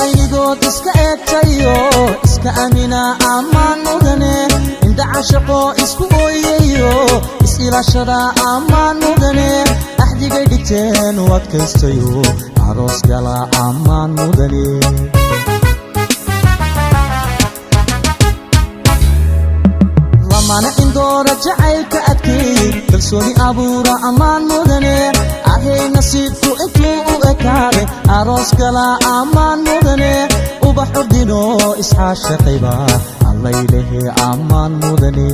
aynigood iska eegtayo iska amina ammaan mudane inda cashaqo isku ooyayo is-ilaashada ammaan mudane axdigay dhigteen u adkaystayo aroos gala ammaan mudane lamana indoora jacaylka adkeey kalsooni abuura ammaan mudane ahay nasiibku intuu u ekaade aroos gala ammaan mudane ubax ordino isxaashaqayba allaylehe ammaan mudane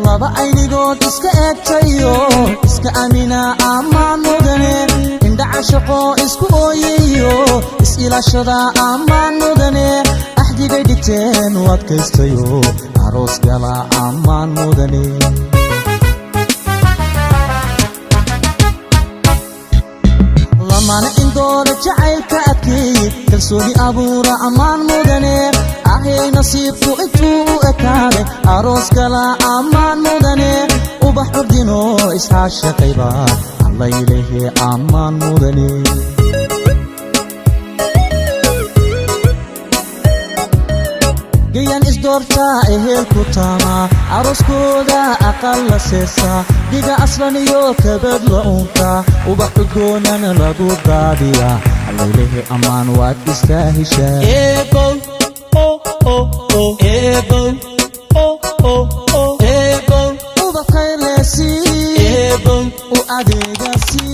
laba aynigood iska eegtayo iska amina ammaan mudane inda cashaqo isku ooyayo is-ilaashada ammaan mudane axdigay dhigteen u adkaystayo aroos gala ammaan mudane lamana indoora jacaylka adkeey kalsooni abuura ammaan mudane ahay nasiibku intuu u ekaade aroos gala ammaan mudane ubax ordino isxaashaqayba allaylehe ammaan mudane gayan isdoortaa ehelku taama arooskooda aqal la seesaa dhiga aslan iyo kabad la uunka ubax udgoonana lagu daadiya allaylehe ammaan waad iskaa heshaa ubax khayrleesii u adeegasi